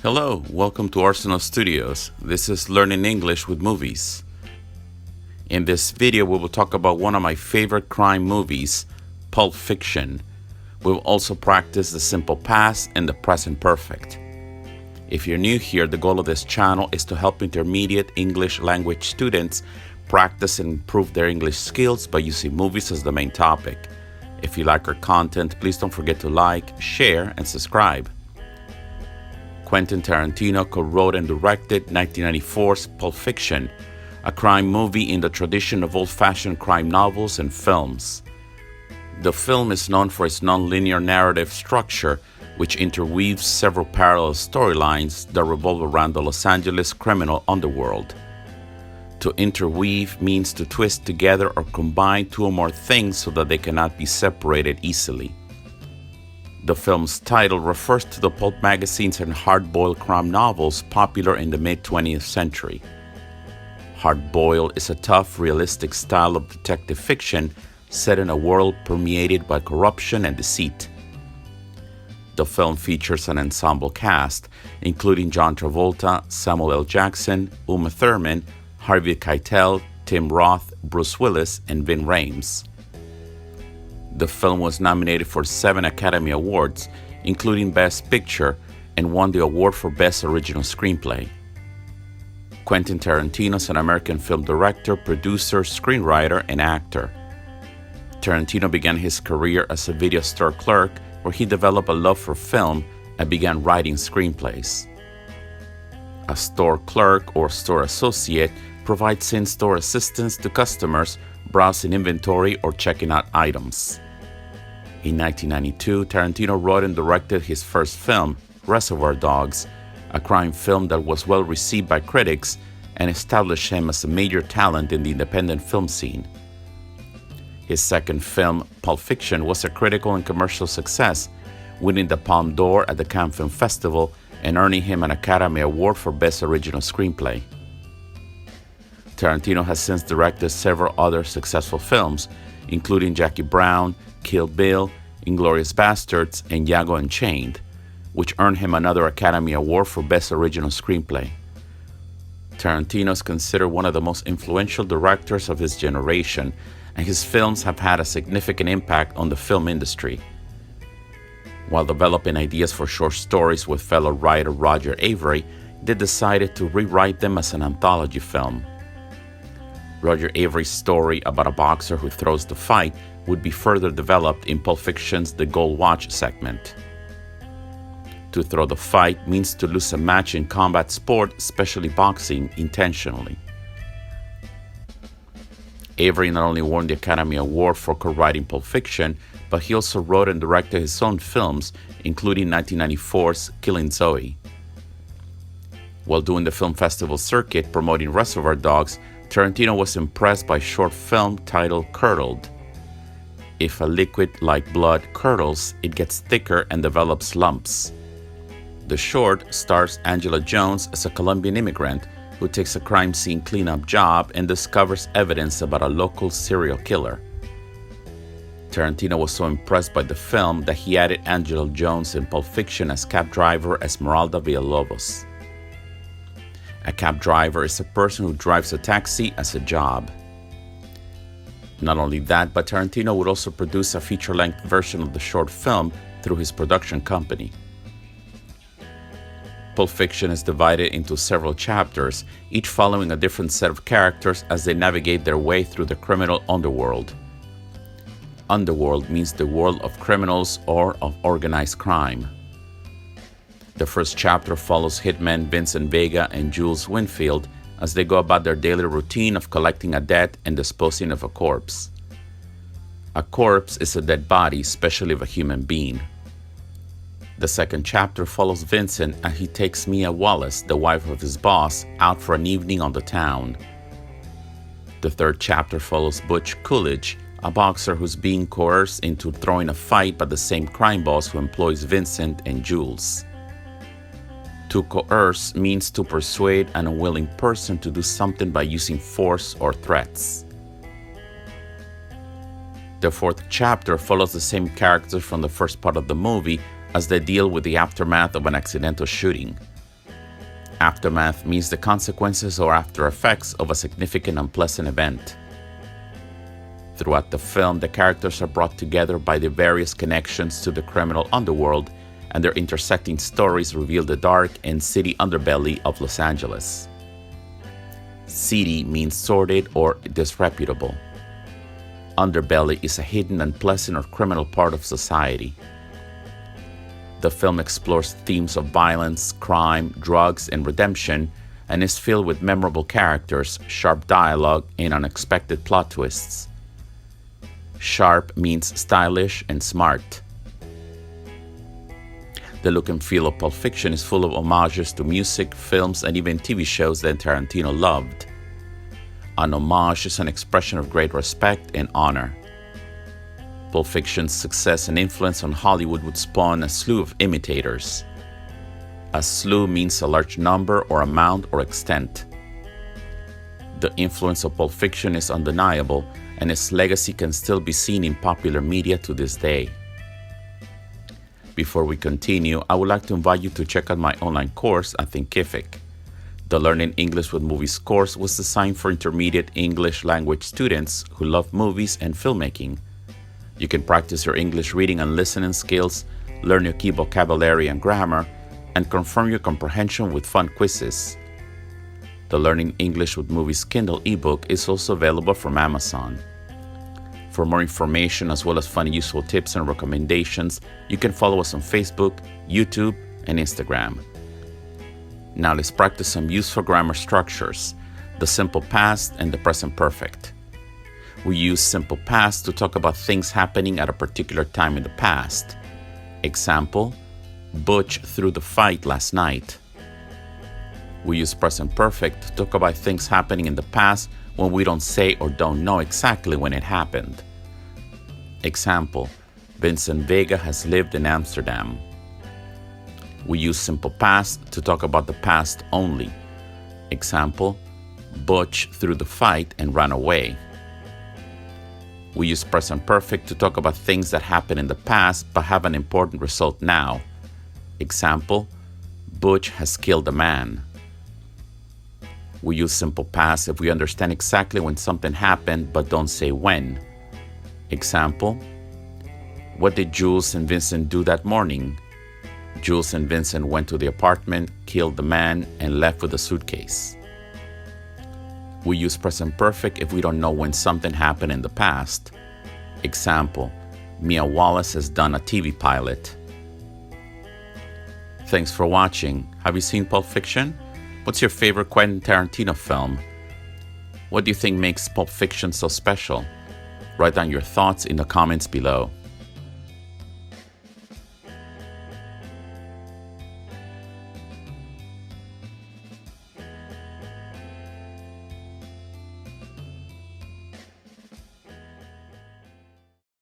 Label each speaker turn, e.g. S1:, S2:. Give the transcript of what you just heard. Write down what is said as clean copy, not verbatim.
S1: Hello, welcome to Arsenal Studios. This is Learning English with Movies. In this video, we will talk about one of my favorite crime movies, Pulp Fiction. We will also practice the simple past and the present perfect. If you're new here, the goal of this channel is to help intermediate English language students practice and improve their English skills by using movies as the main topic. If you like our content, please don't forget to like, share, and subscribe. Quentin Tarantino co-wrote and directed 1994's Pulp Fiction, a crime movie in the tradition of old-fashioned crime novels and films. The film is known for its non-linear narrative structure, which interweaves several parallel storylines that revolve around the Los Angeles criminal underworld. To interweave means to twist together or combine two or more things so that they cannot be separated easily. The film's title refers to the pulp magazines and hard-boiled crime novels popular in the mid-20th century. Hard-boiled is a tough, realistic style of detective fiction set in a world permeated by corruption and deceit. The film features an ensemble cast, including John Travolta, Samuel L. Jackson, Uma Thurman, Harvey Keitel, Tim Roth, Bruce Willis, and Ving Rhames. The film was nominated for 7 Academy Awards, including Best Picture, and won the award for Best Original Screenplay. Quentin Tarantino is an American film director, producer, screenwriter, and actor. Tarantino began his career as a video store clerk, where he developed a love for film and began writing screenplays. A store clerk or store associate provides in-store assistance to customers browsing inventory or checking out items. In 1992, Tarantino wrote and directed his first film, Reservoir Dogs, a crime film that was well received by critics and established him as a major talent in the independent film scene. His second film, Pulp Fiction, was a critical and commercial success, winning the Palme d'Or at the Cannes Film Festival and earning him an Academy Award for Best Original Screenplay. Tarantino has since directed several other successful films, including Jackie Brown, Kill Bill, Inglourious Basterds, and Django Unchained, which earned him another Academy Award for Best Original Screenplay. Tarantino is considered one of the most influential directors of his generation, and his films have had a significant impact on the film industry. While developing ideas for short stories with fellow writer Roger Avary, they decided to rewrite them as an anthology film. Roger Avary's story about a boxer who throws the fight would be further developed in Pulp Fiction's The Gold Watch segment. To throw the fight means to lose a match in combat sport, especially boxing, intentionally. Avary not only won the Academy Award for co-writing Pulp Fiction, but he also wrote and directed his own films, including 1994's Killing Zoe. While doing the film festival circuit promoting Reservoir Dogs, Tarantino was impressed by a short film titled Curdled. If a liquid like blood curdles, it gets thicker and develops lumps. The short stars Angela Jones as a Colombian immigrant who takes a crime scene cleanup job and discovers evidence about a local serial killer. Tarantino was so impressed by the film that he added Angela Jones in Pulp Fiction as cab driver Esmeralda Villalobos. A cab driver is a person who drives a taxi as a job. Not only that, but Tarantino would also produce a feature-length version of the short film through his production company. Pulp Fiction is divided into several chapters, each following a different set of characters as they navigate their way through the criminal underworld. Underworld means the world of criminals or of organized crime. The first chapter follows hitmen Vincent Vega and Jules Winfield as they go about their daily routine of collecting a debt and disposing of a corpse. A corpse is a dead body, especially of a human being. The second chapter follows Vincent as he takes Mia Wallace, the wife of his boss, out for an evening on the town. The third chapter follows Butch Coolidge, a boxer who's being coerced into throwing a fight by the same crime boss who employs Vincent and Jules. To coerce means to persuade an unwilling person to do something by using force or threats. The fourth chapter follows the same characters from the first part of the movie as they deal with the aftermath of an accidental shooting. Aftermath means the consequences or after effects of a significant unpleasant event. Throughout the film, the characters are brought together by the various connections to the criminal underworld, and their intersecting stories reveal the dark and seedy underbelly of Los Angeles. Seedy means sordid or disreputable. Underbelly is a hidden, unpleasant, or criminal part of society. The film explores themes of violence, crime, drugs, and redemption, and is filled with memorable characters, sharp dialogue, and unexpected plot twists. Sharp means stylish and smart. The look and feel of Pulp Fiction is full of homages to music, films, and even TV shows that Tarantino loved. An homage is an expression of great respect and honor. Pulp Fiction's success and influence on Hollywood would spawn a slew of imitators. A slew means a large number or amount or extent. The influence of Pulp Fiction is undeniable, and its legacy can still be seen in popular media to this day. Before we continue, I would like to invite you to check out my online course at Thinkific. The Learning English with Movies course was designed for intermediate English language students who love movies and filmmaking. You can practice your English reading and listening skills, learn your key vocabulary and grammar, and confirm your comprehension with fun quizzes. The Learning English with Movies Kindle ebook is also available from Amazon. For more information as well as fun and useful tips and recommendations, you can follow us on Facebook, YouTube, and Instagram. Now let's practice some useful grammar structures, the simple past and the present perfect. We use simple past to talk about things happening at a particular time in the past. Example, Butch threw the fight last night. We use present perfect to talk about things happening in the past when we don't say or don't know exactly when it happened. Example, Vincent Vega has lived in Amsterdam. We use simple past to talk about the past only. Example, Butch threw the fight and ran away. We use present perfect to talk about things that happen in the past but have an important result now. Example, Butch has killed a man. We use simple past if we understand exactly when something happened but don't say when. Example, what did Jules and Vincent do that morning? Jules and Vincent went to the apartment, killed the man, and left with a suitcase. We use present perfect if we don't know when something happened in the past. Example, Mia Wallace has done a TV pilot. Thanks for watching. Have you seen Pulp Fiction? What's your favorite Quentin Tarantino film? What do you think makes Pulp Fiction so special? Write down your thoughts in the comments below.